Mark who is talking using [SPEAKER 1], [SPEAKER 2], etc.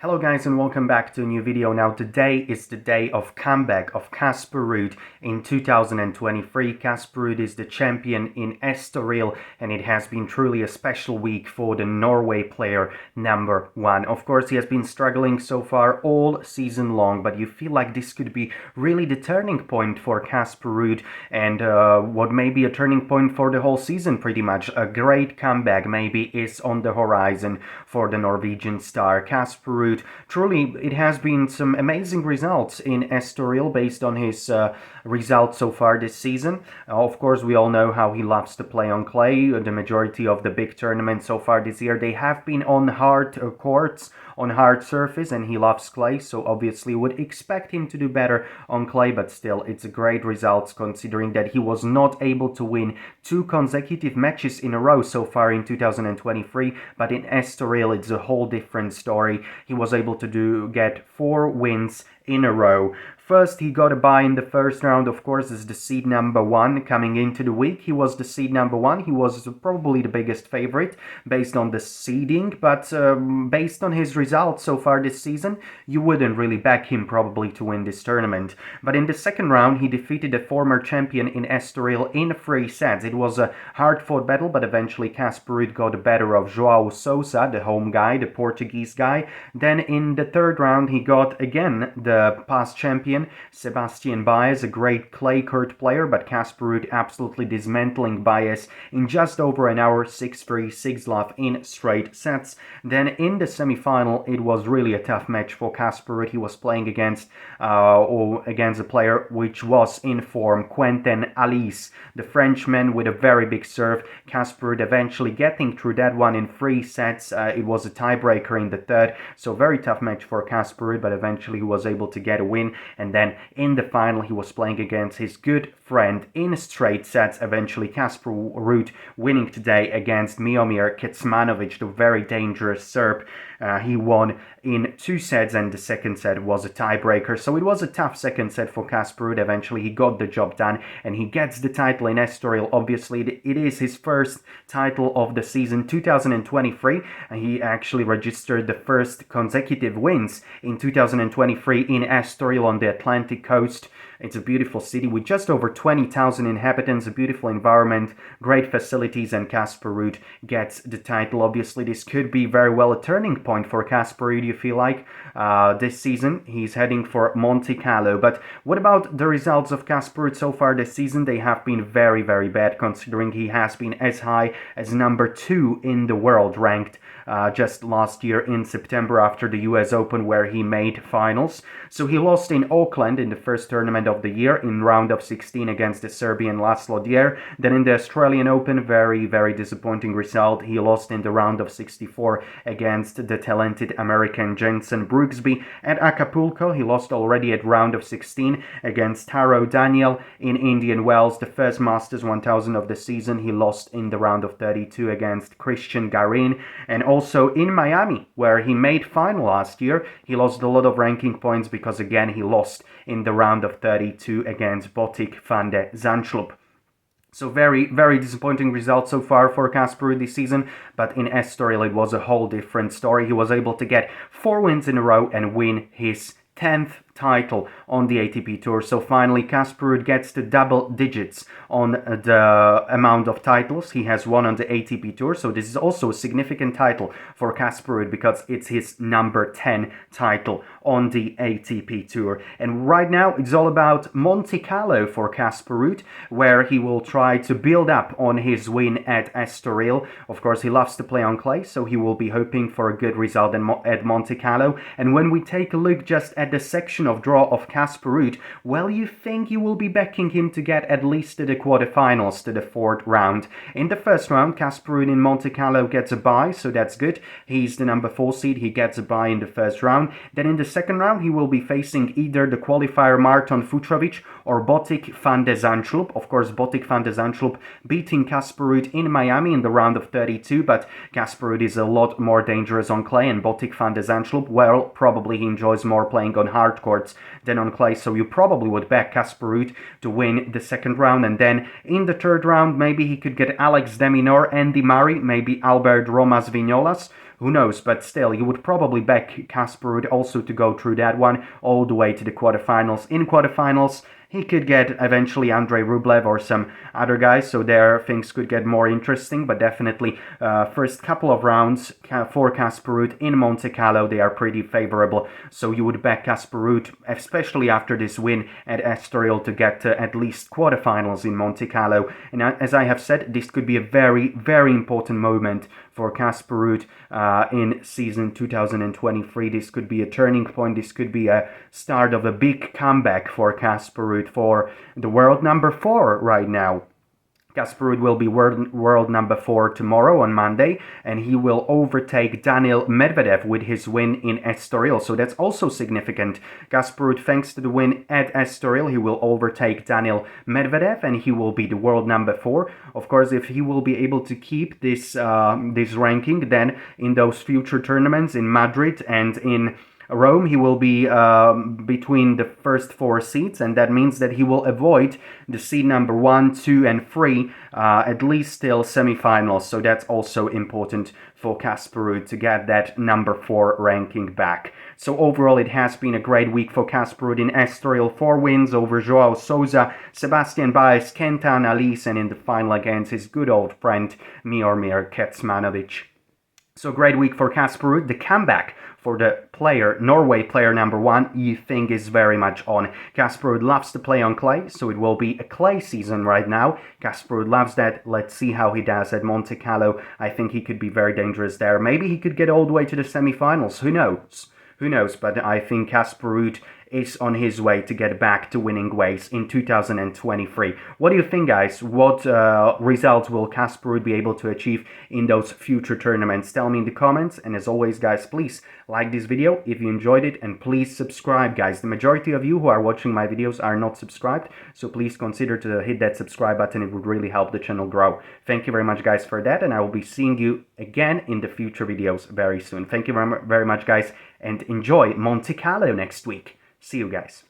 [SPEAKER 1] Hello guys and welcome back to a new video. Now today is the day of comeback of Casper Ruud in 2023. Casper Ruud is the champion in Estoril and it has been truly a special week for the Norway player number one. Of course he has been struggling so far all season long, but you feel like this could be really the turning point for Casper Ruud and what may be a turning point for the whole season pretty much. A great comeback maybe is on the horizon for the Norwegian star. Casper Ruud, truly, it has been some amazing results in Estoril based on his results so far this season. Of course, we all know how he loves to play on clay. The majority of the big tournaments so far this year, they have been on hard courts, on hard surface, and he loves clay, so obviously would expect him to do better on clay, but still, it's a great result considering that he was not able to win 2 consecutive matches in a row so far in 2023, but in Estoril, it's a whole different story. He was able to get 4 wins in a row. First, he got a bye in the first round, of course, as the seed number 1 coming into the week. He was the seed number 1. He was probably the biggest favorite based on the seeding, but based on his results so far this season, you wouldn't really back him probably to win this tournament. But in the second round, he defeated the former champion in Estoril in 3 sets. It was a hard-fought battle, but eventually Casper Ruud got the better of João Sousa, the home guy, the Portuguese guy. Then in the third round, he got again the past champion, Sebastian Baez, a great clay court player, but Casper Ruud absolutely dismantling Baez in just over an hour, 6-3, 6-love in straight sets. Then in the semi-final, it was really a tough match for Casper Ruud. He was playing against a player which was in form, Quentin Alice, the Frenchman with a very big serve. Casper Ruud eventually getting through that one in 3 sets. It was a tiebreaker in the third, so very tough match for Casper Ruud, but eventually he was able to get a win. And then in the final, he was playing against his good friend in straight sets. Eventually, Casper Ruud winning today against Miomir Kecmanovic, the very dangerous Serb. He won in 2 sets, and the second set was a tiebreaker. So it was a tough second set for Casper Ruud. Eventually, he got the job done, and he gets the title in Estoril. Obviously, it is his first title of the season 2023. He actually registered the first consecutive wins in 2023 in Estoril on the Atlantic coast. It's a beautiful city with just over 20,000 inhabitants, a beautiful environment, great facilities, and Casper Ruud gets the title. Obviously, this could be very well a turning point for Casper Ruud, you feel like. This season, he's heading for Monte Carlo. But what about the results of Casper Ruud so far this season? They have been very, very bad, considering he has been as high as number 2 in the world, ranked just last year in September after the US Open, where he made finals. So he lost in Auckland in the first tournament of the year in round of 16 against the Serbian Laszlo Djer. Then in the Australian Open, very, very disappointing result. He lost in the round of 64 against the talented American Jensen Brooksby. At Acapulco, he lost already at round of 16 against Taro Daniel. In Indian Wells, the first Masters 1000 of the season, he lost in the round of 32 against Christian Garin. And also in Miami, where he made final last year, he lost a lot of ranking points because again he lost in the round of 32 against Botic van de Zandschulp. So very, very disappointing result so far for Casper Ruud this season, but in Estoril it was a whole different story. He was able to get 4 wins in a row and win his 10th title on the ATP Tour. So finally, Casper Ruud gets to double digits on the amount of titles he has won on the ATP Tour. So this is also a significant title for Casper Ruud because it's his number 10 title on the ATP Tour. And right now, it's all about Monte Carlo for Casper Ruud, where he will try to build up on his win at Estoril. Of course, he loves to play on clay, so he will be hoping for a good result at Monte Carlo. And when we take a look just at the section of draw of Casper Ruud, well, you think you will be backing him to get at least to the quarterfinals, to the 4th round. In the first round, Casper Ruud in Monte Carlo gets a bye, so that's good. He's the number 4 seed, he gets a bye in the first round. Then in the second round, he will be facing either the qualifier Marton Fucsovics or Botic van de Zandschulp. Of course, Botic van de Zandschulp beating Casper Ruud in Miami in the round of 32, but Casper Ruud is a lot more dangerous on clay, and Botic van de Zandschulp, well, probably he enjoys more playing on hard courts than on clay, so you probably would back Casper Ruud to win the second round. And then in the third round, maybe he could get Alex de Minaur, Andy Murray, maybe Albert Romas Vignolas. who knows, but still, you would probably back Casper Ruud also to go through that one all the way to the quarterfinals. In quarterfinals, he could get eventually Andrei Rublev or some other guys, so there things could get more interesting, but definitely first couple of rounds for Casper Ruud in Monte Carlo, they are pretty favorable, so you would back Casper Ruud, especially after this win at Estoril, to get to at least quarterfinals in Monte Carlo. And as I have said, this could be a very, very important moment for Casper Ruud in season 2023. This could be a turning point. This could be a start of a big comeback for Casper Ruud, for the world number 4 right now. Casper Ruud will be world number 4 tomorrow on Monday, and he will overtake Daniil Medvedev with his win in Estoril. So that's also significant. Casper Ruud, thanks to the win at Estoril, he will overtake Daniil Medvedev, and he will be the world number 4. Of course, if he will be able to keep this this ranking, then in those future tournaments in Madrid and in Rome, he will be between the first 4 seeds, and that means that he will avoid the seed number 1, 2, and 3 at least till semifinals. So that's also important for Casper Ruud to get that number 4 ranking back. So overall, it has been a great week for Casper Ruud in Estoril. 4 wins over Joao Sousa, Sebastian Baez, Kentan Alice, and in the final against his good old friend Miomir Kecmanovic. So great week for Casper Ruud. The comeback for the player, Norway player number 1, you think is very much on. Casper Ruud loves to play on clay, so it will be a clay season right now. Casper Ruud loves that. Let's see how he does at Monte Carlo. I think he could be very dangerous there. Maybe he could get all the way to the semifinals. Who knows? Who knows? But I think Casper Ruud is on his way to get back to winning ways in 2023. What do you think, guys? What results will Casper Ruud be able to achieve in those future tournaments? Tell me in the comments. And as always, guys, please like this video if you enjoyed it, and please subscribe, guys. The majority of you who are watching my videos are not subscribed, so please consider to hit that subscribe button. It would really help the channel grow. Thank you very much, guys, for that, and I will be seeing you again in the future videos very soon. Thank you very much, guys, and enjoy Monte Carlo next week. See you, guys.